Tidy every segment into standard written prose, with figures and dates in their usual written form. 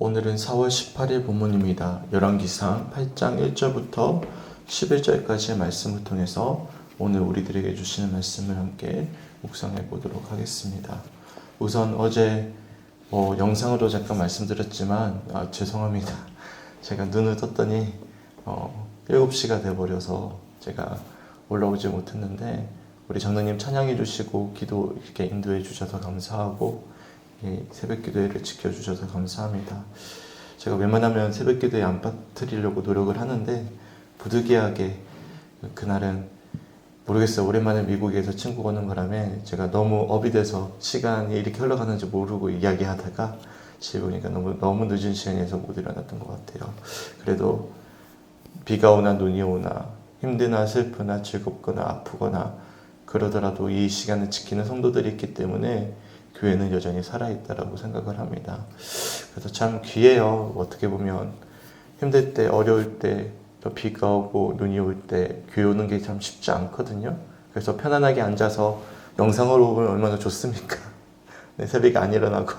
오늘은 4월 18일 본문입니다. 열왕기상 8장 1절부터 11절까지의 말씀을 통해서 오늘 우리들에게 주시는 말씀을 함께 묵상해 보도록 하겠습니다. 우선 어제 영상으로 잠깐 말씀드렸지만 죄송합니다. 제가 눈을 떴더니 7시가 돼버려서 제가 올라오지 못했는데 우리 장로님 찬양해 주시고 기도 이렇게 인도해 주셔서 감사하고 새벽 기도회를 지켜주셔서 감사합니다. 제가 웬만하면 새벽 기도회 안 빠뜨리려고 노력을 하는데 부득이하게 그날은 모르겠어요. 오랜만에 미국에서 친구가 오는 바람에 제가 너무 업이 돼서 시간이 이렇게 흘러가는지 모르고 이야기하다가 집에 오니까 너무 늦은 시간에서 못 일어났던 것 같아요. 그래도 비가 오나 눈이 오나 힘드나 슬프나 즐겁거나 아프거나 그러더라도 이 시간을 지키는 성도들이 있기 때문에 교회는 여전히 살아있다라고 생각을 합니다. 그래서 참 귀해요. 어떻게 보면 힘들 때, 어려울 때, 또 비가 오고 눈이 올 때 교회 오는 게 참 쉽지 않거든요. 그래서 편안하게 앉아서 영상으로 보면 얼마나 좋습니까? 네, 새벽에 안 일어나고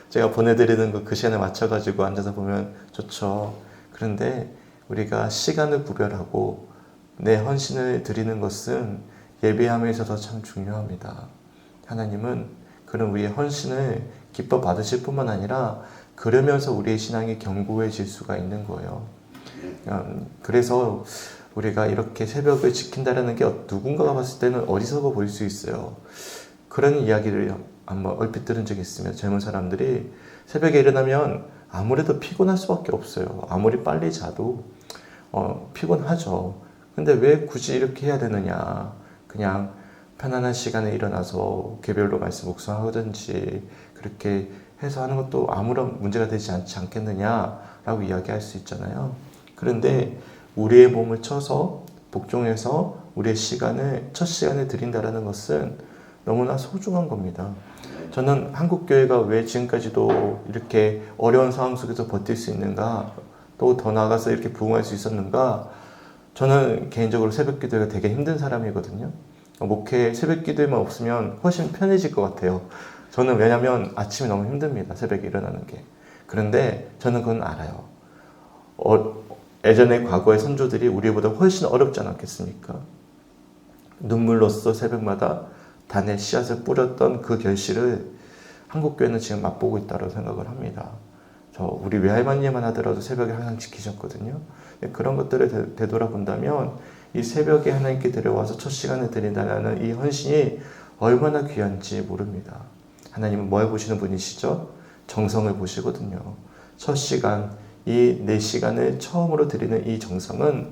제가 보내드리는 거 그 시간에 맞춰가지고 앉아서 보면 좋죠. 그런데 우리가 시간을 구별하고 내 헌신을 드리는 것은 예배함에 있어서 참 중요합니다. 하나님은 그런 우리의 헌신을 기뻐 받으실 뿐만 아니라 그러면서 우리의 신앙이 견고해질 수가 있는 거예요. 그래서 우리가 이렇게 새벽을 지킨다는 게 누군가가 봤을 때는 어리석어 보일 수 있어요. 그런 이야기를 한번 얼핏 들은 적이 있으면 젊은 사람들이 새벽에 일어나면 아무래도 피곤할 수밖에 없어요. 아무리 빨리 자도 피곤하죠. 근데 왜 굳이 이렇게 해야 되느냐. 그냥 편안한 시간에 일어나서 개별로 말씀 묵상하든지 그렇게 해서 하는 것도 아무런 문제가 되지 않지 않겠느냐라고 이야기할 수 있잖아요. 그런데 우리의 몸을 쳐서 복종해서 우리의 첫 시간을 드린다는 것은 너무나 소중한 겁니다. 저는 한국교회가 왜 지금까지도 이렇게 어려운 상황 속에서 버틸 수 있는가, 또 더 나아가서 이렇게 부흥할 수 있었는가. 저는 개인적으로 새벽 기도가 되게 힘든 사람이거든요. 목회 새벽 기도에만 없으면 훨씬 편해질 것 같아요. 저는 왜냐면 아침이 너무 힘듭니다. 새벽에 일어나는 게. 그런데 저는 그건 알아요. 예전에 과거의 선조들이 우리보다 훨씬 어렵지 않았겠습니까? 눈물로써 새벽마다 단의 씨앗을 뿌렸던 그 결실을 한국교회는 지금 맛보고 있다고 생각을 합니다. 우리 외할머니만 하더라도 새벽에 항상 지키셨거든요. 그런 것들을 되돌아본다면 이 새벽에 하나님께 데려와서 첫 시간을 드린다는 이 헌신이 얼마나 귀한지 모릅니다. 하나님은 뭘 보시는 분이시죠? 정성을 보시거든요. 첫 시간, 이 내 시간을 처음으로 드리는 이 정성은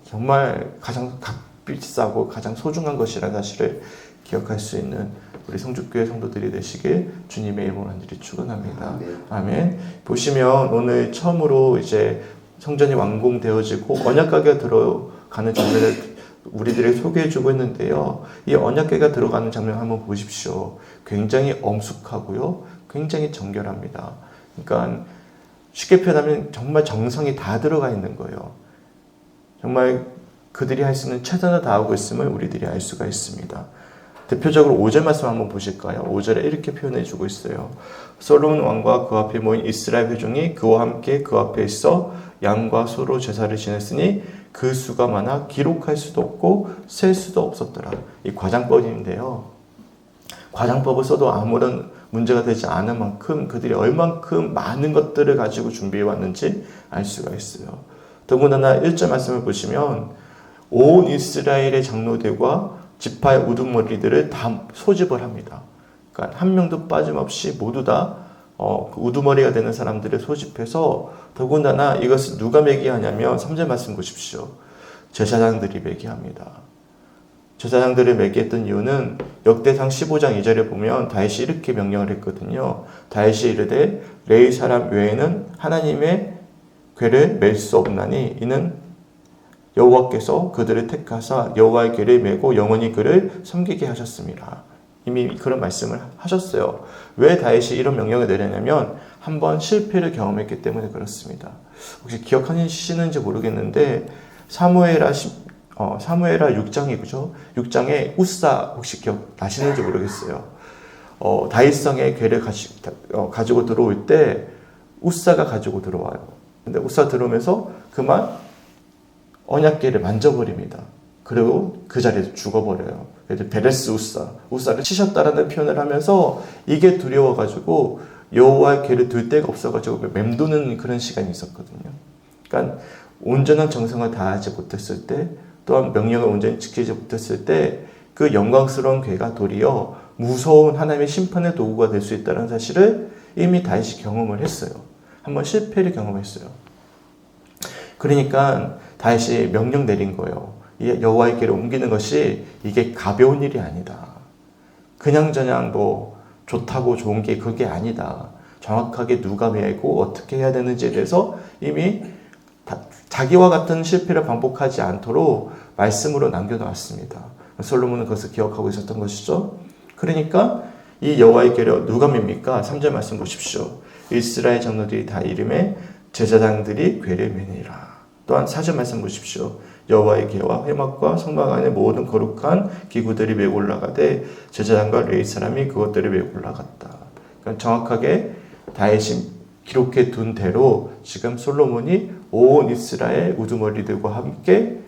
정말 가장 값비싸고 가장 소중한 것이라는 사실을 기억할 수 있는 우리 성주교회 성도들이 되시길 주님의 이름으로 간절히 축원합니다. 아멘. 보시면 오늘 처음으로 이제 성전이 완공되어지고 언약궤가 들어가는 장면을 우리들에게 소개해주고 있는데요. 이 언약궤가 들어가는 장면 한번 보십시오. 굉장히 엄숙하고요. 굉장히 정결합니다. 그러니까 쉽게 표현하면 정말 정성이 다 들어가 있는 거예요. 정말 그들이 할 수 있는 최선을 다하고 있음을 우리들이 알 수가 있습니다. 대표적으로 5절 말씀 한번 보실까요? 5절에 이렇게 표현해 주고 있어요. 솔로몬 왕과 그 앞에 모인 이스라엘 회중이 그와 함께 그 앞에 있어 양과 소로 제사를 지냈으니 그 수가 많아 기록할 수도 없고 셀 수도 없었더라. 이 과장법인데요. 과장법을 써도 아무런 문제가 되지 않을 만큼 그들이 얼만큼 많은 것들을 가지고 준비해 왔는지 알 수가 있어요. 더군다나 1절 말씀을 보시면 온 이스라엘의 장로들과 지파의 우두머리들을 다 소집을 합니다. 그러니까 한 명도 빠짐없이 모두 다 그 우두머리가 되는 사람들을 소집해서 더군다나 이것을 누가 매기하냐면 3절 말씀 보십시오. 제사장들이 매기합니다. 제사장들을 매기했던 이유는 역대상 15장 2절에 보면 다윗이 이렇게 명령을 했거든요. 다윗이 이르되 레위 사람 외에는 하나님의 궤를 맬 수 없나니 이는 여호와께서 그들을 택하사 여호와의 궤를 메고 영원히 그를 섬기게 하셨습니다. 이미 그런 말씀을 하셨어요. 왜 다윗이 이런 명령을 내렸냐면 한번 실패를 경험했기 때문에 그렇습니다. 혹시 기억하시는지 모르겠는데 사무엘하 6장이죠. 6장에 우사 혹시 기억나시는지 모르겠어요. 다윗성의 궤를 가지고 들어올 때 우사가 가지고 들어와요. 근데 우사 들어오면서 그만 언약궤를 만져버립니다. 그리고 그 자리에서 죽어버려요. 그래서 베레스 우사를 치셨다라는 표현을 하면서 이게 두려워가지고 여호와의 궤를 들 데가 없어가지고 맴도는 그런 시간이 있었거든요. 그러니까 온전한 정성을 다하지 못했을 때, 또한 명령을 온전히 지키지 못했을 때 그 영광스러운 궤가 도리어 무서운 하나님의 심판의 도구가 될 수 있다는 사실을 이미 다윗이 경험을 했어요. 한번 실패를 경험했어요. 그러니까 다윗이 명령 내린 거예요. 여호와의 궤를 옮기는 것이 이게 가벼운 일이 아니다. 그냥저냥 뭐 좋다고 좋은 게 그게 아니다. 정확하게 누가 메고 어떻게 해야 되는지에 대해서 이미 자기와 같은 실패를 반복하지 않도록 말씀으로 남겨놓았습니다. 솔로몬은 그것을 기억하고 있었던 것이죠. 그러니까 이 여호와의 궤를 누가 맵니까? 3절 말씀 보십시오. 이스라엘 장로들이 다 이름에 제사장들이 궤를 매니라. 또한 4절 말씀 보십시오. 여호와의 궤와 회막과 성막 안에 모든 거룩한 기구들이 메고 올라가되 제사장과 레위 사람이 그것들을 메고 올라갔다. 그러니까 정확하게 다윗이 기록해 둔 대로 지금 솔로몬이 온 이스라엘 우두머리들과 함께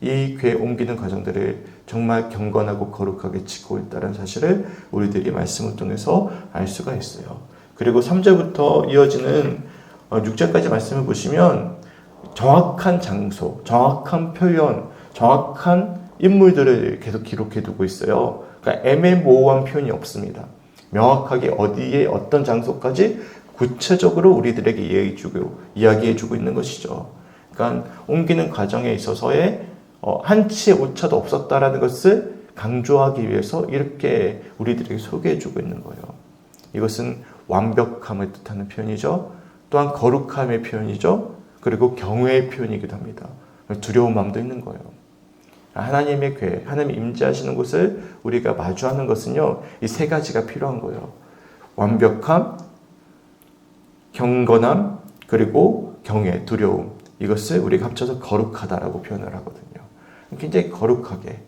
이 궤 옮기는 과정들을 정말 경건하고 거룩하게 지키고 있다는 사실을 우리들이 말씀을 통해서 알 수가 있어요. 그리고 3절부터 이어지는 6절까지 말씀을 보시면 정확한 장소, 정확한 표현, 정확한 인물들을 계속 기록해 두고 있어요. 그러니까 애매모호한 표현이 없습니다. 명확하게 어디에 어떤 장소까지 구체적으로 우리들에게 이야기해 주고 있는 것이죠. 그러니까 옮기는 과정에 있어서의 한치의 오차도 없었다라는 것을 강조하기 위해서 이렇게 우리들에게 소개해 주고 있는 거예요. 이것은 완벽함을 뜻하는 표현이죠. 또한 거룩함의 표현이죠. 그리고 경외의 표현이기도 합니다. 두려운 마음도 있는 거예요. 하나님의 궤, 하나님이 임재하시는 곳을 우리가 마주하는 것은요, 이 세 가지가 필요한 거예요. 완벽함, 경건함, 그리고 경외, 두려움. 이것을 우리가 합쳐서 거룩하다라고 표현을 하거든요. 굉장히 거룩하게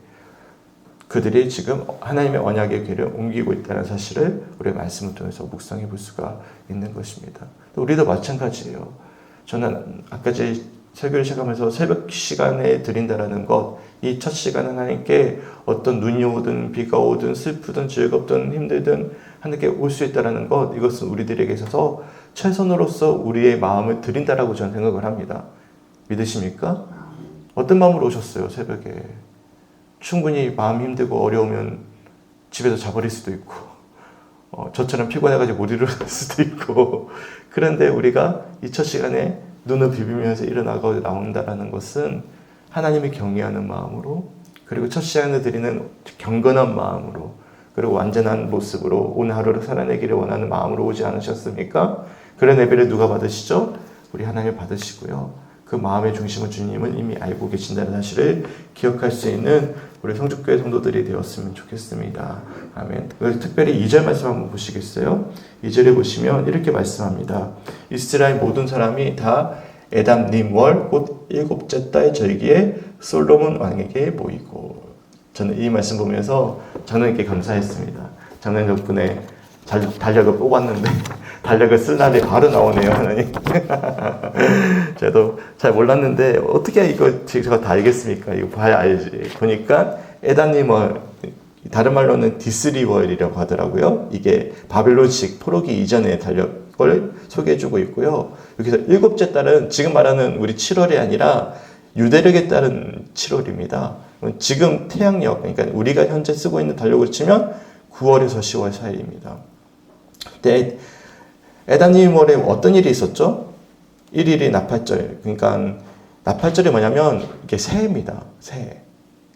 그들이 지금 하나님의 언약의 궤를 옮기고 있다는 사실을 우리의 말씀을 통해서 묵상해 볼 수가 있는 것입니다. 우리도 마찬가지예요. 저는 아까지 설교를 시작하면서 새벽 시간에 드린다라는 것, 이 첫 시간은 하나님께 어떤 눈이 오든 비가 오든 슬프든 즐겁든 힘들든 하나님께 올 수 있다라는 것, 이것은 우리들에게 있어서 최선으로서 우리의 마음을 드린다라고 저는 생각을 합니다. 믿으십니까? 어떤 마음으로 오셨어요, 새벽에? 충분히 마음 힘들고 어려우면 집에서 자버릴 수도 있고, 저처럼 피곤해가지고 못 일어날 수도 있고, 그런데 우리가 이 첫 시간에 눈을 비비면서 일어나고 나온다라는 것은 하나님을 경외하는 마음으로, 그리고 첫 시간을 드리는 경건한 마음으로, 그리고 완전한 모습으로 오늘 하루를 살아내기를 원하는 마음으로 오지 않으셨습니까? 그런 예배를 누가 받으시죠? 우리 하나님이 받으시고요. 그 마음의 중심을 주님은 이미 알고 계신다는 사실을 기억할 수 있는 우리 성주교회 성도들이 되었으면 좋겠습니다. 아멘. 특별히 2절 말씀 한번 보시겠어요? 2절에 보시면 이렇게 말씀합니다. 이스라엘 모든 사람이 다 에담 님월 곧 일곱째 달 절기에 솔로몬 왕에게 모이고. 저는 이 말씀 보면서 저는 감사했습니다. 저는 덕분에 달력을 뽑았는데 달력을 쓴 날이 바로 나오네요, 하나님. 저도 잘 몰랐는데 어떻게 이거 제가 다 알겠습니까? 이거 봐야 알지. 보니까 에다님월, 다른 말로는 디스리월이라고 하더라고요. 이게 바빌론식 포로기 이전의 달력을 소개해주고 있고요. 여기서 일곱째 달은 지금 말하는 우리 7월이 아니라 유대력에 따른 7월입니다. 지금 태양력, 그러니까 우리가 현재 쓰고 있는 달력으로 치면 9월에서 10월 사이입니다. 근데 에다님월에 어떤 일이 있었죠? 1일이 나팔절. 그러니까 나팔절이 뭐냐면 이게 새해입니다. 새해.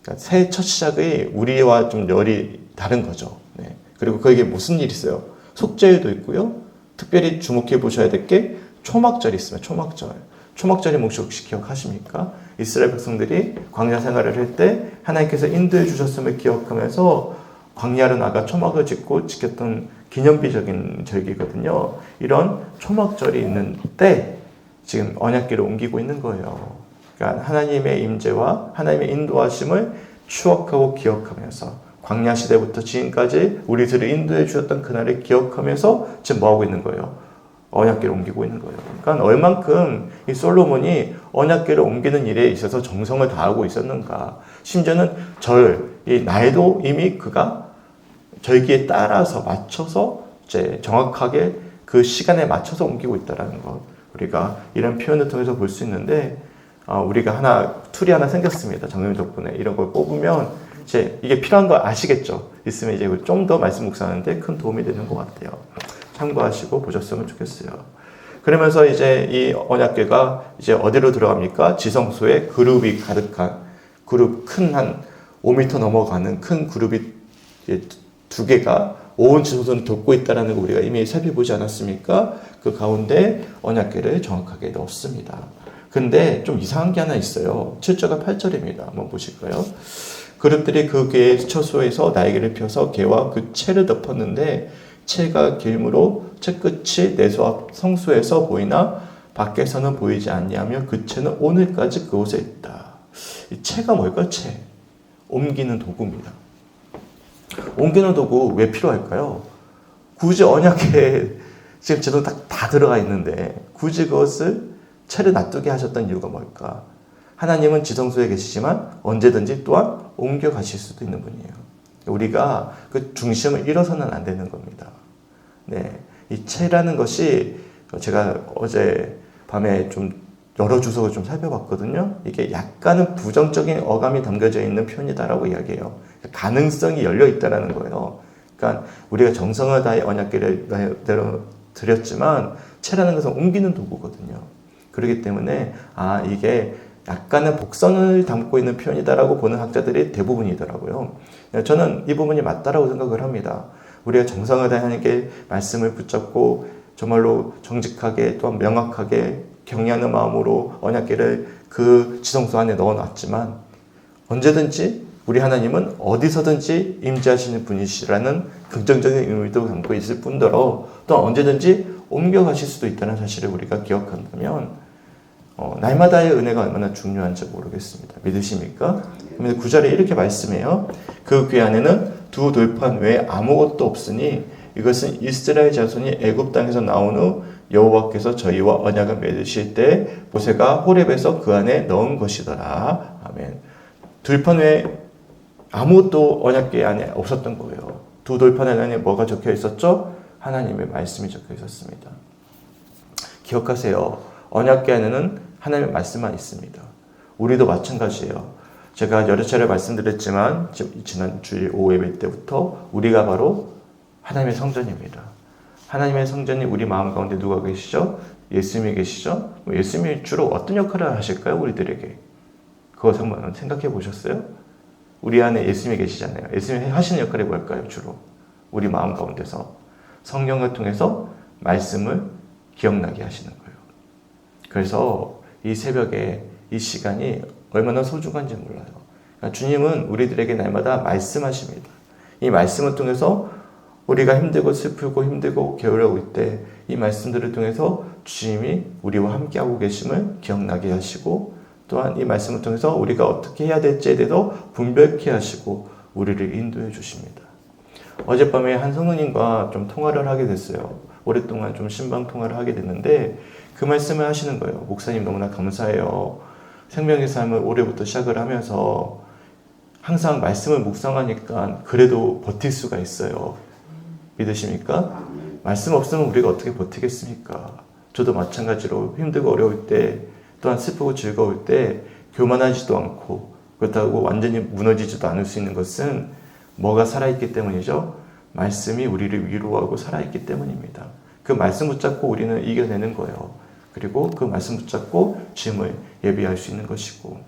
그러니까 새해 첫 시작이 우리와 좀 열이 다른 거죠. 네. 그리고 거기에 무슨 일이 있어요? 속죄일도 있고요. 특별히 주목해 보셔야 될 게 초막절이 있습니다. 초막절. 초막절이 뭡니까 혹시 기억하십니까? 이스라엘 백성들이 광야 생활을 할 때 하나님께서 인도해 주셨음을 기억하면서 광야로 나가 초막을 짓고 지켰던 기념비적인 절기거든요. 이런 초막절이 있는 때 지금 언약궤를 옮기고 있는 거예요. 그러니까 하나님의 임재와 하나님의 인도하심을 추억하고 기억하면서 광야 시대부터 지금까지 우리들을 인도해 주셨던 그날을 기억하면서 지금 뭐하고 있는 거예요? 언약궤를 옮기고 있는 거예요. 그러니까 얼만큼 이 솔로몬이 언약궤를 옮기는 일에 있어서 정성을 다하고 있었는가. 심지어는 이 날도 이미 그가 절기에 따라서 맞춰서 이제 정확하게 그 시간에 맞춰서 옮기고 있다라는 것. 우리가 이런 표현을 통해서 볼 수 있는데, 우리가 툴이 하나 생겼습니다. 장로님 덕분에. 이런 걸 뽑으면 이제 이게 필요한 거 아시겠죠? 있으면 이제 좀 더 말씀 묵상하는데 큰 도움이 되는 것 같아요. 참고하시고 보셨으면 좋겠어요. 그러면서 이제 이 언약궤가 이제 어디로 들어갑니까? 지성소에 그룹이 가득한, 그룹 큰 한 5m 넘어가는 큰 그룹이 두 개가 온 지성소를 돕고 있다는 거 우리가 이미 살펴보지 않았습니까? 그 가운데 언약궤를 정확하게 넣습니다. 근데 좀 이상한 게 하나 있어요. 7절과 8절입니다. 한번 보실까요? 그룹들이 그 궤의 처소에서 날개를 펴서 궤와 그 채를 덮었는데 채가 길므로 채끝이 내소 앞 성소에서 보이나 밖에서는 보이지 않냐며 그 채는 오늘까지 그곳에 있다. 이 채가 뭘까요? 채. 옮기는 도구입니다. 옮기는 도구 왜 필요할까요? 굳이 언약에 지금 제도 다 들어가 있는데 굳이 그것을 채를 놔두게 하셨던 이유가 뭘까? 하나님은 지성소에 계시지만 언제든지 또한 옮겨 가실 수도 있는 분이에요. 우리가 그 중심을 잃어서는 안 되는 겁니다. 네, 이 채라는 것이 제가 어제 밤에 좀 여러 주석을 좀 살펴봤거든요. 이게 약간은 부정적인 어감이 담겨져 있는 표현이다라고 이야기해요. 가능성이 열려 있다라는 거예요. 그러니까 우리가 정성을 다해 언약궤를 드렸지만 채라는 것은 옮기는 도구거든요. 그렇기 때문에 이게 약간의 복선을 담고 있는 표현이다라고 보는 학자들이 대부분이더라고요. 저는 이 부분이 맞다라고 생각을 합니다. 우리가 정성을 다해 하나님께 말씀을 붙잡고 정말로 정직하게 또한 명확하게 경외하는 마음으로 언약궤를 그 지성소 안에 넣어놨지만 언제든지 우리 하나님은 어디서든지 임재하시는 분이시라는 긍정적인 의미도 담고 있을 뿐더러 또 언제든지 옮겨가실 수도 있다는 사실을 우리가 기억한다면 날마다의 은혜가 얼마나 중요한지 모르겠습니다. 믿으십니까? 그러면 9절에 이렇게 말씀해요. 그 궤 안에는 두 돌판 외에 아무것도 없으니 이것은 이스라엘 자손이 애굽 땅에서 나온 후 여호와께서 저희와 언약을 맺으실 때 모세가 호렙에서 그 안에 넣은 것이더라. 아멘. 돌판 외에 아무것도 언약궤 안에 없었던 거예요. 두 돌판 안에 뭐가 적혀 있었죠? 하나님의 말씀이 적혀 있었습니다. 기억하세요. 언약궤 안에는 하나님의 말씀만 있습니다. 우리도 마찬가지예요. 제가 여러 차례 말씀드렸지만 지난 주일 오후 예배 때부터 우리가 바로 하나님의 성전입니다. 하나님의 성전이 우리 마음 가운데 누가 계시죠? 예수님이 계시죠? 예수님이 주로 어떤 역할을 하실까요? 우리들에게. 그거 한번 생각해 보셨어요? 우리 안에 예수님이 계시잖아요. 예수님이 하시는 역할이 뭘까요? 주로 우리 마음 가운데서 성경을 통해서 말씀을 기억나게 하시는 거예요. 그래서 이 새벽에 이 시간이 얼마나 소중한지 몰라요. 그러니까 주님은 우리들에게 날마다 말씀하십니다. 이 말씀을 통해서 우리가 힘들고 슬프고 힘들고 게으르고 때 이 말씀들을 통해서 주님이 우리와 함께하고 계심을 기억나게 하시고 또한 이 말씀을 통해서 우리가 어떻게 해야 될지에 대해서 분별케 하시고 우리를 인도해 주십니다. 어젯밤에 한 성도님과 좀 통화를 하게 됐어요. 오랫동안 좀 신방 통화를 하게 됐는데 그 말씀을 하시는 거예요. 목사님 너무나 감사해요. 생명의 삶을 올해부터 시작을 하면서 항상 말씀을 묵상하니까 그래도 버틸 수가 있어요. 믿으십니까? 말씀 없으면 우리가 어떻게 버티겠습니까? 저도 마찬가지로 힘들고 어려울 때 또한 슬프고 즐거울 때 교만하지도 않고 그렇다고 완전히 무너지지도 않을 수 있는 것은 뭐가 살아있기 때문이죠? 말씀이 우리를 위로하고 살아있기 때문입니다. 그 말씀 붙잡고 우리는 이겨내는 거예요. 그리고 그 말씀 붙잡고 주님을 예비할 수 있는 것이고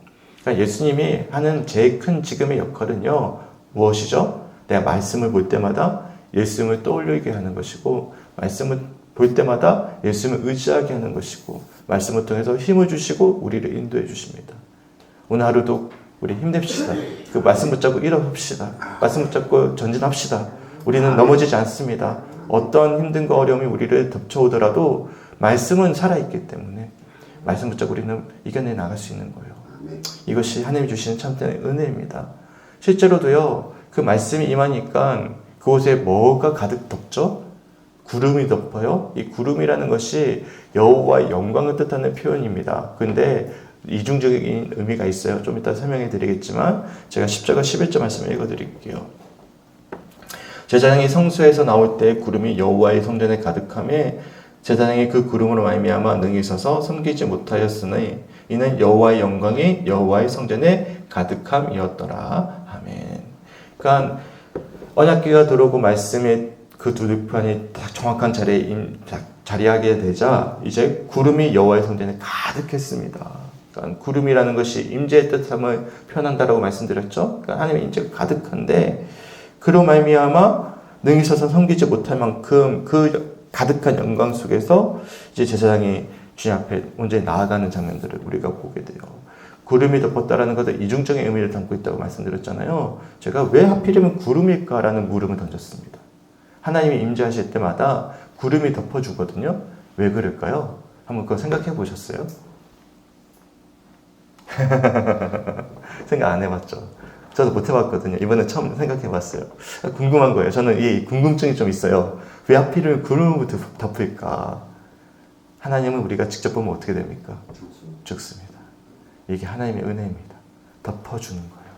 그러니까 예수님이 하는 제일 큰 지금의 역할은요. 무엇이죠? 내가 말씀을 볼 때마다 예수님을 떠올리게 하는 것이고 말씀을 볼 때마다 예수님을 의지하게 하는 것이고 말씀을 통해서 힘을 주시고 우리를 인도해 주십니다. 오늘 하루도 우리 힘냅시다. 그 말씀 붙잡고 일어섭시다. 말씀 붙잡고 전진합시다. 우리는 넘어지지 않습니다. 어떤 힘든과 어려움이 우리를 덮쳐오더라도 말씀은 살아있기 때문에 말씀 붙잡고 우리는 이겨내 나갈 수 있는 거예요. 이것이 하나님이 주시는 참된 은혜입니다. 실제로도요. 그 말씀이 임하니까 그곳에 뭐가 가득 덮죠? 구름이 덮어요. 이 구름이라는 것이 여호와의 영광을 뜻하는 표현입니다. 근데 이중적인 의미가 있어요. 좀 이따 설명해 드리겠지만 제가 10절과 11절 말씀을 읽어 드릴게요. 제사장이 성소에서 나올 때 구름이 여호와의 성전에 가득함에 제사장이 그 구름으로 말미암아 능히 서서 섬기지 못하였으니 이는 여호와의 영광이 여호와의 성전에 가득함이었더라. 아멘. 그러니까 언약궤가 들어오고 말씀의 그 두 들판이 딱 정확한 자리에 자리하게 되자 이제 구름이 여호와의 성전에 가득했습니다. 그러니까 구름이라는 것이 임재의 뜻함을 표현한다라고 말씀드렸죠. 그러니까 하나님의 임재가 가득한데 그로 말미암아 능히 서서 섬기지 못할 만큼 그 가득한 영광 속에서 이제 제사장이 주님 앞에 온전히 나아가는 장면들을 우리가 보게 돼요. 구름이 덮었다라는 것은 이중적인 의미를 담고 있다고 말씀드렸잖아요. 제가 왜 하필이면 구름일까라는 물음을 던졌습니다. 하나님이 임재하실 때마다 구름이 덮어주거든요. 왜 그럴까요? 한번 그거 생각해 보셨어요? 생각 안 해봤죠? 저도 못 해봤거든요. 이번에 처음 생각해 봤어요. 궁금한 거예요. 저는 이 궁금증이 좀 있어요. 왜 하필이면 구름을 덮을까? 하나님은 우리가 직접 보면 어떻게 됩니까? 죽습니다. 이게 하나님의 은혜입니다. 덮어주는 거예요.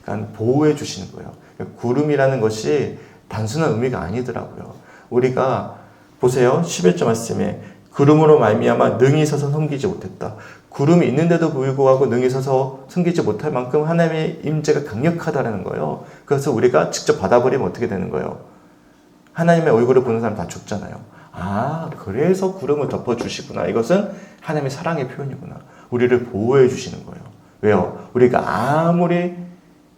그러니까 보호해 주시는 거예요. 구름이라는 것이 단순한 의미가 아니더라고요. 우리가 보세요. 11절 말씀에 구름으로 말미암아 능히 서서 섬기지 못했다. 구름이 있는데도 불구하고 능히 서서 섬기지 못할 만큼 하나님의 임재가 강력하다는 거예요. 그래서 우리가 직접 받아버리면 어떻게 되는 거예요? 하나님의 얼굴을 보는 사람 다 죽잖아요. 아, 그래서 구름을 덮어주시구나. 이것은 하나님의 사랑의 표현이구나. 우리를 보호해 주시는 거예요. 왜요? 우리가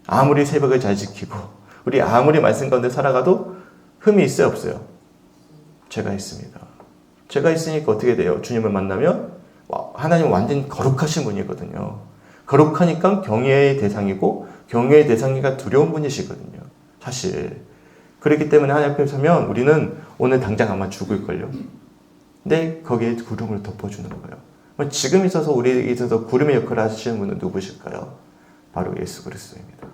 아무리 새벽을 잘 지키고 우리 아무리 말씀 가운데 살아가도 흠이 있어요, 없어요? 죄가 있습니다. 죄가 있으니까 어떻게 돼요? 주님을 만나면 하나님은 완전히 거룩하신 분이거든요. 거룩하니까 경외의 대상이고 경외의 대상이가 두려운 분이시거든요. 사실. 그렇기 때문에 하나님 앞에 서면 우리는 오늘 당장 아마 죽을걸요. 근데 거기에 구름을 덮어주는 거예요. 지금 있어서 우리에게 있어서 구름의 역할을 하시는 분은 누구실까요? 바로 예수 그리스도입니다.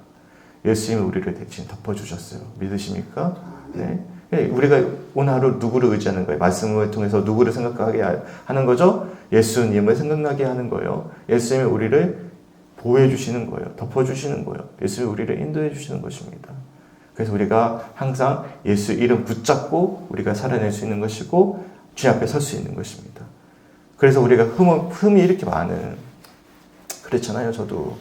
예수님이 우리를 대신 덮어주셨어요. 믿으십니까? 네. 우리가 오늘 하루 누구를 의지하는 거예요? 말씀을 통해서 누구를 생각하게 하는 거죠? 예수님을 생각나게 하는 거예요. 예수님이 우리를 보호해 주시는 거예요. 덮어주시는 거예요. 예수님이 우리를 인도해 주시는 것입니다. 그래서 우리가 항상 예수 이름 붙잡고 우리가 살아낼 수 있는 것이고 주님 앞에 설 수 있는 것입니다. 그래서 우리가 흠이 이렇게 많은, 그렇잖아요. 저도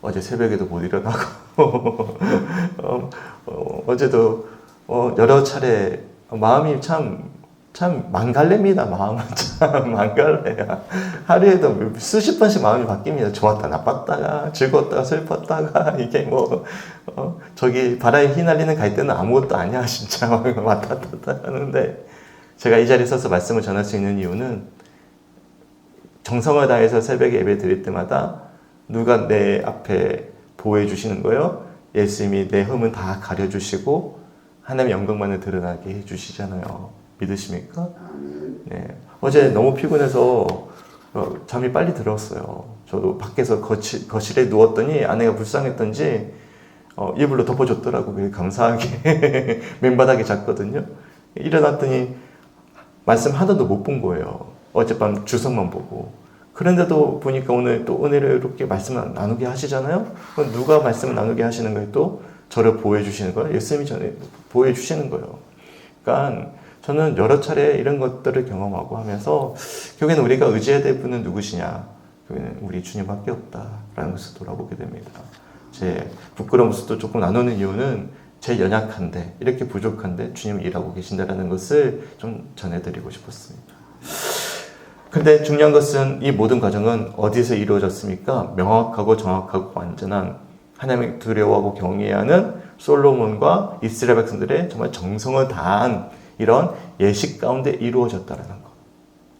어제 새벽에도 못 일어나고 어제도 여러 차례 마음이 참 망갈래입니다. 마음은 참 망갈래야. 하루에도 수십 번씩 마음이 바뀝니다. 좋았다 나빴다가 즐거웠다가 슬펐다가 이게 저기 바람에 휘날리는 갈대는 아무것도 아니야 진짜 왔다 갔다 하는데, 제가 이 자리에 서서 말씀을 전할 수 있는 이유는 정성을 다해서 새벽에 예배 드릴 때마다 누가 내 앞에 보호해 주시는 거예요? 예수님이 내 흠은 다 가려주시고 하나님의 영광만을 드러나게 해주시잖아요. 믿으십니까? 네. 어제 너무 피곤해서 잠이 빨리 들었어요. 저도 밖에서 거실에 누웠더니 아내가 불쌍했던지 이불로 덮어줬더라고. 감사하게 맨바닥에 잤거든요. 일어났더니 말씀 하나도 못 본 거예요. 어젯밤 주석만 보고. 그런데도 보니까 오늘 또 은혜롭게 말씀을 나누게 하시잖아요. 누가 말씀을 나누게 하시는 거예요? 또 저를 보호해 주시는 거예요. 예수님이 저를 보호해 주시는 거예요. 그러니까 저는 여러 차례 이런 것들을 경험하고 하면서 결국에는 우리가 의지해야 될 분은 누구시냐? 결국에는 우리 주님밖에 없다라는 것을 돌아보게 됩니다. 제 부끄러운 모습도 조금 나누는 이유는 제 연약한데, 이렇게 부족한데 주님이 일하고 계신다는 것을 좀 전해드리고 싶었습니다. 근데 중요한 것은 이 모든 과정은 어디서 이루어졌습니까? 명확하고 정확하고 완전한 하나님을 두려워하고 경외하는 솔로몬과 이스라엘 백성들의 정말 정성을 다한 이런 예식 가운데 이루어졌다는 것.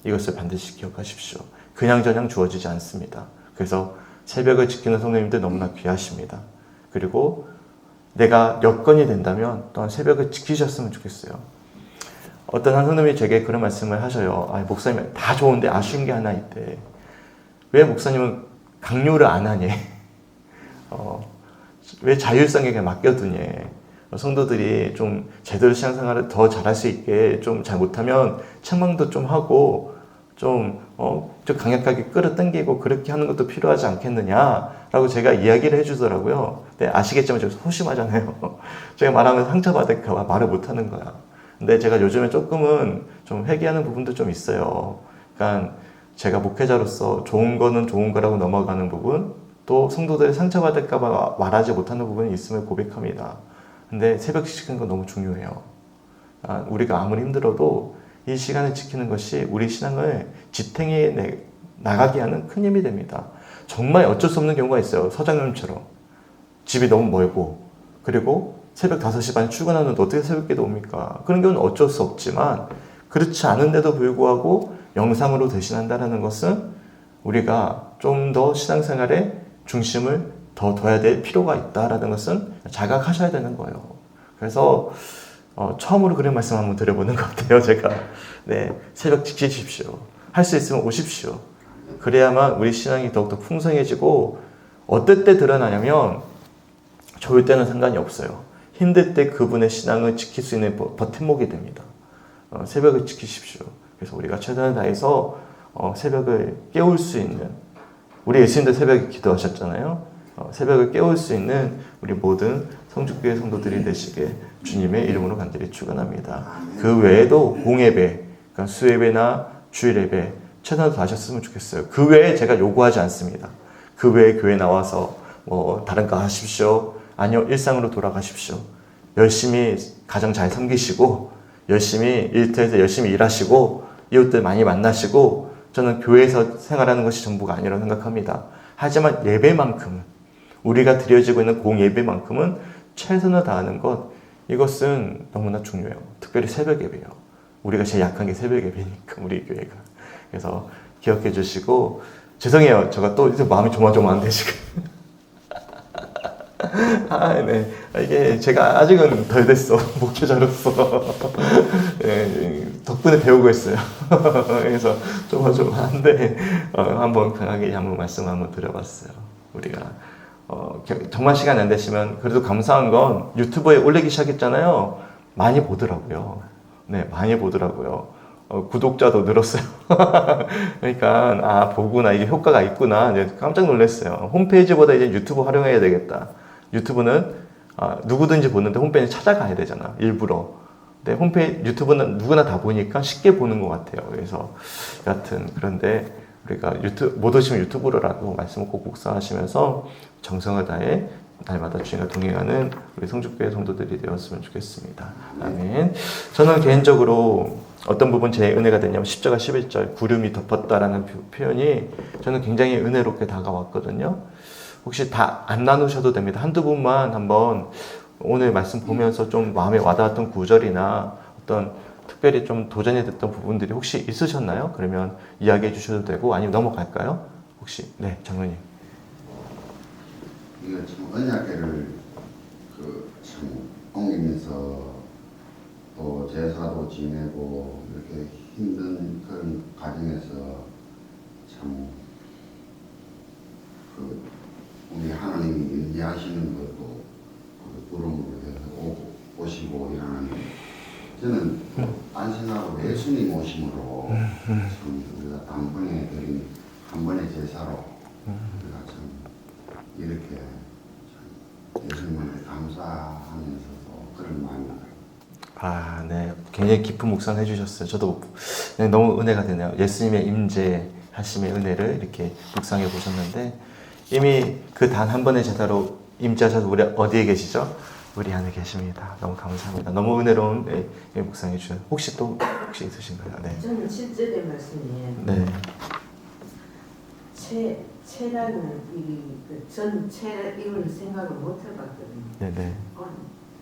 이것을 반드시 기억하십시오. 그냥저냥 주어지지 않습니다. 그래서 새벽을 지키는 성도님들 너무나 귀하십니다. 그리고 내가 여건이 된다면 또한 새벽을 지키셨으면 좋겠어요. 어떤 한 성도님이 제게 그런 말씀을 하셔요. 목사님 다 좋은데 아쉬운 게 하나 있대. 왜 목사님은 강요를 안 하니? 왜 자율성에게 맡겨두니? 성도들이 좀 제대로 신앙생활을 더 잘할 수 있게 좀 잘 못하면 책망도 좀 하고 좀 강력하게 끌어당기고 그렇게 하는 것도 필요하지 않겠느냐라고 제가 이야기를 해주더라고요. 근데 아시겠지만 제가 소심하잖아요. 제가 말하면 상처받을까 봐 말을 못하는 거야. 근데 제가 요즘에 조금은 좀 회개하는 부분도 좀 있어요. 그러니까 제가 목회자로서 좋은 거는 좋은 거라고 넘어가는 부분, 또 성도들이 상처받을까 봐 말하지 못하는 부분이 있음을 고백합니다. 근데 새벽 지키는 건 너무 중요해요. 우리가 아무리 힘들어도 이 시간을 지키는 것이 우리 신앙을 지탱해 나가게 하는 큰 힘이 됩니다. 정말 어쩔 수 없는 경우가 있어요. 서장님처럼 집이 너무 멀고 그리고 새벽 5시 반에 출근하는데 어떻게 새벽기도 옵니까? 그런 경우는 어쩔 수 없지만 그렇지 않은데도 불구하고 영상으로 대신한다는 것은 우리가 좀 더 신앙생활에 중심을 더 둬야 될 필요가 있다는 것은 자각하셔야 되는 거예요. 그래서 처음으로 그런 말씀 한번 드려보는 것 같아요. 제가 네, 새벽 지키십시오. 할 수 있으면 오십시오. 그래야만 우리 신앙이 더욱더 풍성해지고 어떨 때 드러나냐면 좋을 때는 상관이 없어요. 힘들 때 그분의 신앙을 지킬 수 있는 버팀목이 됩니다. 새벽을 지키십시오. 그래서 우리가 최선을 다해서 새벽을 깨울 수 있는, 우리 예수님도 새벽에 기도하셨잖아요. 새벽을 깨울 수 있는 우리 모든 성주교회 성도들이 되시게 주님의 이름으로 간절히 축원합니다. 그 외에도 공예배, 그러니까 수예배나 주일예배 최선을 다하셨으면 좋겠어요. 그 외에 제가 요구하지 않습니다. 그 외에 교회 나와서 다른 거 하십시오. 아니요, 일상으로 돌아가십시오. 열심히 가정 잘 섬기시고 열심히 일터에서 열심히 일하시고 이웃들 많이 만나시고, 저는 교회에서 생활하는 것이 전부가 아니라고 생각합니다. 하지만 예배만큼은, 우리가 드려지고 있는 공예배만큼은 최선을 다하는 것, 이것은 너무나 중요해요. 특별히 새벽 예배요. 우리가 제일 약한 게 새벽 예배니까, 우리 교회가. 그래서 기억해 주시고, 죄송해요. 제가 또 이제 마음이 조마조마한데 지금. 네. 이게 제가 아직은 덜 됐어. 목회자로서. 네, 덕분에 배우고 있어요. 그래서 조마조마한데, 한번 강하게 한번 말씀 한번 드려봤어요. 우리가. 정말 시간 안 되시면, 그래도 감사한 건 유튜브에 올리기 시작했잖아요. 많이 보더라고요. 네, 많이 보더라고요. 구독자도 늘었어요. 그러니까, 보구나. 이게 효과가 있구나. 이제 깜짝 놀랐어요. 홈페이지보다 이제 유튜브 활용해야 되겠다. 유튜브는 누구든지 보는데 홈페이지 찾아가야 되잖아. 일부러. 근데 유튜브는 누구나 다 보니까 쉽게 보는 것 같아요. 그래서 여하튼 그런데 우리가 못 오시면 유튜브로라도 말씀을 꼭 묵상하시면서 정성을 다해 날마다 주님과 동행하는 우리 성주교회 성도들이 되었으면 좋겠습니다. 아멘. 저는 개인적으로 어떤 부분 제 은혜가 되냐면 10절과 11절 구름이 덮었다라는 표현이 저는 굉장히 은혜롭게 다가왔거든요. 혹시 다 안 나누셔도 됩니다. 한두 분만 한번 오늘 말씀 보면서 좀 마음에 와닿았던 구절이나 어떤 특별히 좀 도전이 됐던 부분들이 혹시 있으셨나요? 그러면 이야기해 주셔도 되고, 아니면 넘어갈까요? 혹시? 네, 장로님. 이거 참 언약궤를 참 옮기면서 또 제사도 지내고 이렇게 힘든 그런 과정에서 참 우리 하나님이 인지하시는 것도 부름으로 해서 오시고 이러는데, 저는 안신하고 예수님 오심으로 참 우리가 단번에 드린 한 번의 제사로 우리가 참 이렇게 참 예수님한테 감사하면서도 그런 마음이 들어요. 네. 굉장히 깊은 묵상 해주셨어요. 저도 너무 은혜가 되네요. 예수님의 임재하심의 은혜를 이렇게 묵상해 보셨는데, 이미 그 단 한 번의 제사로 임재하셔서 우리 어디에 계시죠? 우리 안에 계십니다. 너무 감사합니다. 너무 은혜로운 묵상해 주셔서 혹시 있으신가요? 네. 저는 7절의 말씀이 네. 채라는 전 이걸 생각을 못 해봤거든요. 네네.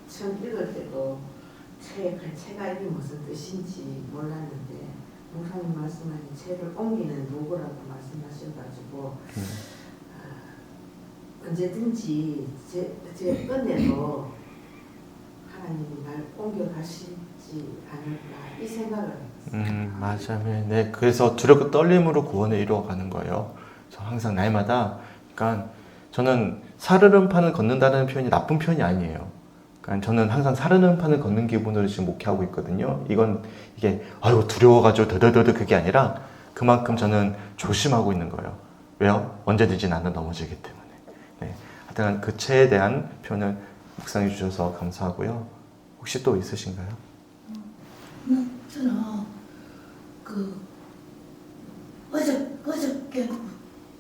처음 읽을 때도 채가 이게 무슨 뜻인지 몰랐는데, 목사님 말씀하신 채를 옮기는 도구라고 말씀하셔가지고 언제든지 제 끝내도 하나님이 날 옮겨가시지 않을까 이 생각을 했어요. 맞아요. 네, 그래서 두렵고 떨림으로 구원을 이루어가는 거예요. 그래서 항상 날마다, 그러니까 저는 살얼음 판을 걷는다는 표현이 나쁜 표현이 아니에요. 그러니까 저는 항상 사르는 판을 걷는 기분으로 지금 목회하고 있거든요. 이게 아이고 두려워가지고 더더더더 그게 아니라 그만큼 저는 조심하고 있는 거예요. 왜요? 언제든지 나는 넘어지기 때문에. 네. 하여튼 그 채에 대한 표현을 묵상해 주셔서 감사하고요. 혹시 또 있으신가요? 저는 그 어저께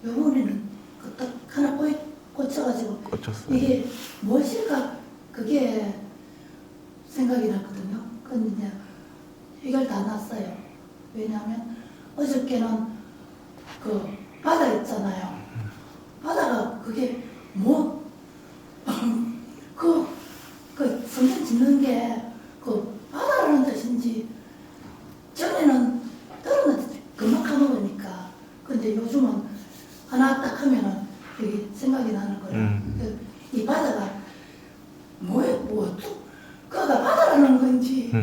병원에는 딱 하나 꽂혀가지고 꽂혔어요. 이게 무엇일까 그게 생각이 났거든요. 근데 이제 해결 다 났어요. 왜냐하면 어저께는 그 바다 있잖아요. 바다가 그게 뭐 그 성전 짓는 게 그 바다라는 뜻인지 전에는 다른 금방 까먹으니까 근데 요즘은 하나 딱 하면은 여기 생각이 나는 거예요. 이 바다가 그가 바다라는 건지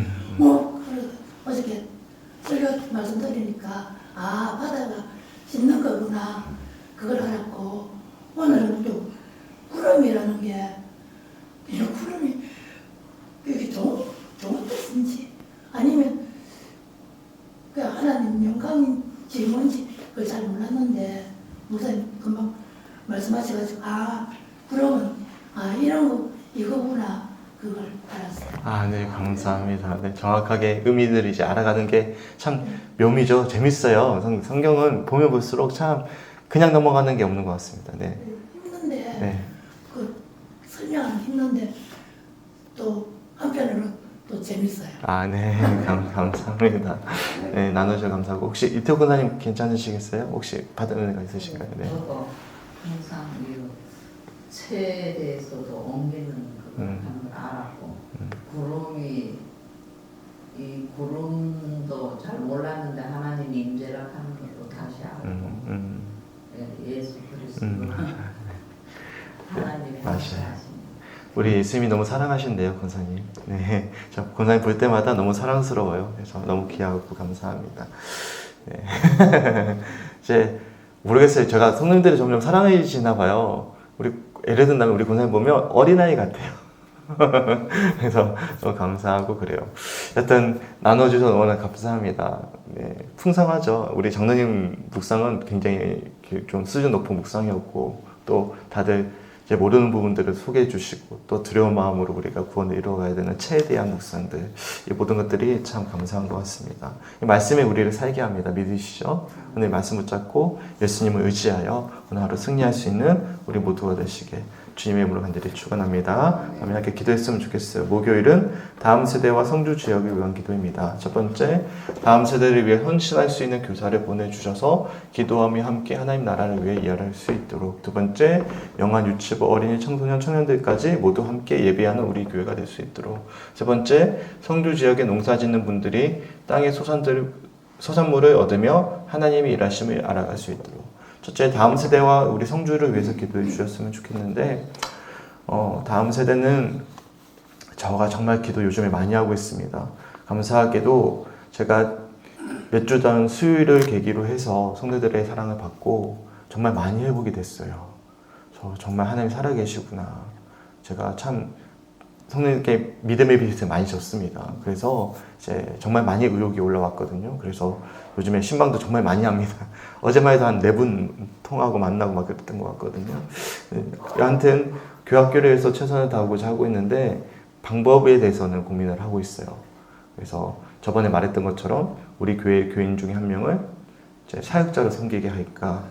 어저께 설교 말씀드리니까 아 바다가 씻는 거구나 그걸 알았고 오늘은 또 구름이라는 게 이 구름이 이게 좋은 뜻인지 아니면 그 하나님 영광인지 뭔지 그걸 잘 몰랐는데 목사님 금방 말씀하셔가지고 아 구름은 이런 거 이거구나 그걸 알았어요. 네, 감사합니다. 네, 정확하게 의미들을 이제 알아가는 게 참 묘미죠. 재밌어요. 성경은 보면 볼수록 참 그냥 넘어가는 게 없는 것 같습니다. 네. 힘든데 네. 그 설명은 힘든데 또 한편으로는 또 재밌어요. 네, 감사합니다. 네, 나눠주셔서 감사하고 혹시 이태호 권사님 괜찮으시겠어요? 혹시 받은 은혜가 있으신가요? 네. 저도 항상 이 체에 대해서도 옮기는 그걸 하는 걸 알았고 이 구름도 잘 몰랐는데 하나님 임재라 하는 것도 다시 알고 예수 그리스도 하나님의 맞아요. 하십니다. 우리 예수님이 너무 사랑하신대요, 권사님. 네, 저 권사님 볼 때마다 너무 사랑스러워요. 그래서 너무 귀하고 감사합니다. 네. 이제 모르겠어요. 제가 성령들이 점점 사랑해지나 봐요. 예를 든다면 우리 권사님 보면 어린아이 같아요. 그래서 너무 감사하고 그래요. 하여튼 나눠주셔서 너무나 감사합니다. 네, 풍성하죠. 우리 장로님 묵상은 굉장히 좀 수준 높은 묵상이었고 또 다들 이제 모르는 부분들을 소개해 주시고 또 두려운 마음으로 우리가 구원을 이루어가야 되는 체에 대한 묵상들 이 모든 것들이 참 감사한 것 같습니다. 이 말씀이 우리를 살게 합니다. 믿으시죠? 오늘 말씀 붙잡고 예수님을 의지하여 오늘 하루 승리할 수 있는 우리 모두가 되시게 주님의 이름으로 간절히 축원합니다. 아멘. 함께 기도했으면 좋겠어요. 목요일은 다음 세대와 성주 지역을 위한 기도입니다. 첫 번째, 다음 세대를 위해 헌신할 수 있는 교사를 보내주셔서 기도하며 함께 하나님 나라를 위해 일할 수 있도록. 두 번째, 영안 유치부 어린이 청소년 청년들까지 모두 함께 예배하는 우리 교회가 될 수 있도록. 세 번째, 성주 지역에 농사 짓는 분들이 땅의 소산물을 얻으며 하나님의 일하심을 알아갈 수 있도록. 첫째, 다음 세대와 우리 성주를 위해서 기도해 주셨으면 좋겠는데 다음 세대는 저가 정말 기도 요즘에 많이 하고 있습니다. 감사하게도 제가 몇 주 전 수요일을 계기로 해서 성도들의 사랑을 받고 정말 많이 회복이 됐어요. 저 정말 하나님 살아계시구나. 제가 참 성도님께 믿음의 빛을 많이 줬습니다. 그래서 이제 정말 많이 의욕이 올라왔거든요. 그래서 요즘에 신방도 정말 많이 합니다. 어제만 해도 한 4분 통하고 만나고 막 그랬던 것 같거든요. 여하튼 교학교를 위해서 최선을 다하고자 하고 있는데 방법에 대해서는 고민을 하고 있어요. 그래서 저번에 말했던 것처럼 우리 교회 교인 중에 한 명을 이제 사역자로 섬기게 할까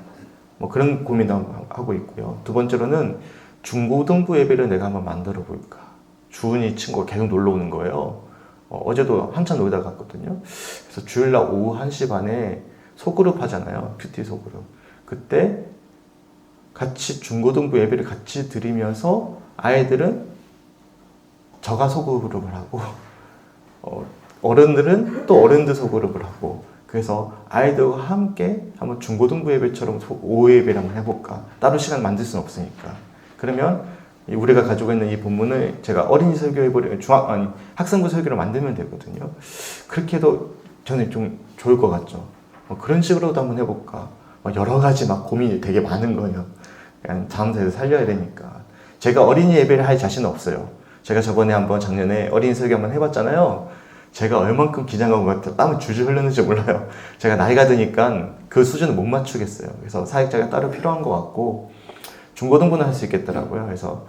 뭐 그런 고민도 하고 있고요. 두 번째로는 중고등부 예배를 내가 한번 만들어 볼까. 주은이 친구가 계속 놀러 오는 거예요. 어제도 한참 놀다 갔거든요. 그래서 주일날 오후 1시 반에 소그룹 하잖아요. 뷰티 소그룹. 그때 같이 중고등부 예배를 같이 드리면서 아이들은 저가 소그룹을 하고 어른들은 또 어른들 소그룹을 하고 그래서 아이들과 함께 한번 중고등부 예배처럼 오후 예배를 한번 해볼까. 따로 시간 만들 수는 없으니까. 그러면 우리가 가지고 있는 이 본문을 제가 어린이 설교해버리면 학생부 설교로 만들면 되거든요. 그렇게 해도 저는 좀 좋을 것 같죠. 그런 식으로도 한번 해볼까. 여러 가지 막 고민이 되게 많은 거예요. 다음 세대 살려야 되니까. 제가 어린이 예배를 할 자신은 없어요. 제가 저번에 한번 작년에 어린이 설교 한번 해봤잖아요. 제가 얼만큼 긴장한 것 같아요. 땀을 줄줄 흘렸는지 몰라요. 제가 나이가 드니까 그 수준을 못 맞추겠어요. 그래서 사역자가 따로 필요한 것 같고 중고등부는 할 수 있겠더라고요. 그래서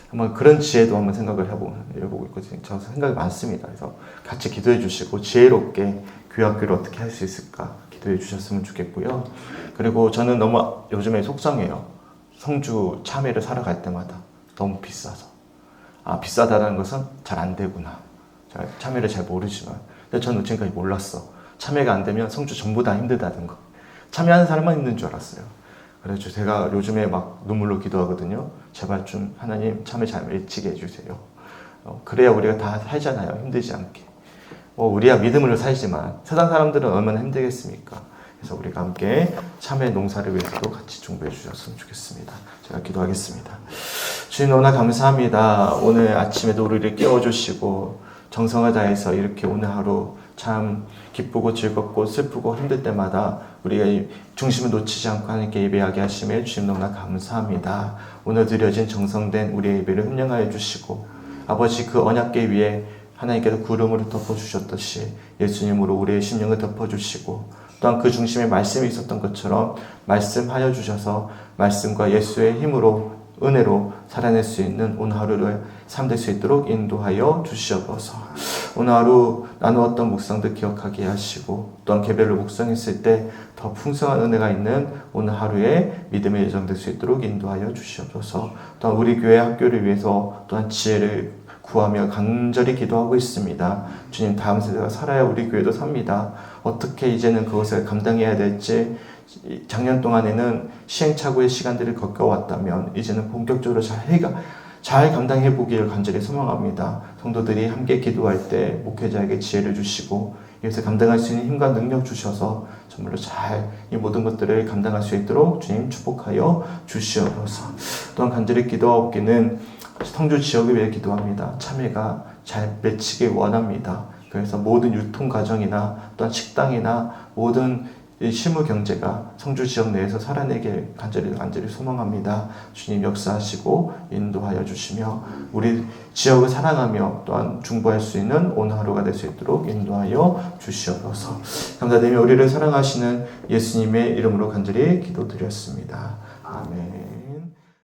한번 그런 지혜도 한번 생각을 해보고 있거든요. 저 생각이 많습니다. 그래서 같이 기도해 주시고 지혜롭게 교회학교를 어떻게 할 수 있을까 기도해 주셨으면 좋겠고요. 그리고 저는 너무 요즘에 속상해요. 성주 참외를 사러 갈 때마다 너무 비싸서. 아, 비싸다는 것은 잘 안 되구나. 제가 참외를 잘 모르지만 근데 저는 지금까지 몰랐어. 참외가 안 되면 성주 전부 다 힘들다는 거. 참여하는 사람만 힘든 줄 알았어요. 그래서 제가 요즘에 막 눈물로 기도하거든요. 제발 좀 하나님 참외 잘 맺히게 해주세요. 그래야 우리가 다 살잖아요. 힘들지 않게. 우리야 믿음으로 살지만 세상 사람들은 얼마나 힘들겠습니까? 그래서 우리가 함께 참외 농사를 위해서도 같이 중보해 주셨으면 좋겠습니다. 제가 기도하겠습니다. 주님 너무나 감사합니다. 오늘 아침에도 우리를 깨워주시고 정성을 다해서 이렇게 오늘 하루 참 기쁘고 즐겁고 슬프고 힘들 때마다 우리가 중심을 놓치지 않고 하나님께 예배하게 하심에 주님 너무나 감사합니다. 오늘 드려진 정성된 우리의 예배를 흠령하여 주시고 아버지 그 언약궤 위에 하나님께서 구름으로 덮어주셨듯이 예수님으로 우리의 심령을 덮어주시고 또한 그 중심에 말씀이 있었던 것처럼 말씀하여 주셔서 말씀과 예수의 힘으로 은혜로 살아낼 수 있는 오늘 하루를 삶될 수 있도록 인도하여 주시옵소서. 오늘 하루 나누었던 묵상들 기억하게 하시고 또한 개별로 묵상했을 때 더 풍성한 은혜가 있는 오늘 하루에 믿음의 예정될 수 있도록 인도하여 주시옵소서. 또한 우리 교회 학교를 위해서 또한 지혜를 구하며 간절히 기도하고 있습니다. 주님 다음 세대가 살아야 우리 교회도 삽니다. 어떻게 이제는 그것을 감당해야 될지 작년 동안에는 시행착오의 시간들을 겪어왔다면 이제는 본격적으로 잘 감당해 보기를 간절히 소망합니다. 성도들이 함께 기도할 때 목회자에게 지혜를 주시고 이것을 감당할 수 있는 힘과 능력 주셔서 정말로 잘 이 모든 것들을 감당할 수 있도록 주님 축복하여 주시옵소서. 또한 간절히 기도하옵기는 성주 지역을 위해 기도합니다. 참외가 잘 맺히길 원합니다. 그래서 모든 유통 과정이나 또한 식당이나 모든 실무 경제가 성주 지역 내에서 살아내길 간절히 소망합니다. 주님 역사하시고 인도하여 주시며 우리 지역을 사랑하며 또한 중보할 수 있는 오늘 하루가 될 수 있도록 인도하여 주시옵소서. 감사드리며 우리를 사랑하시는 예수님의 이름으로 간절히 기도드렸습니다. 아멘.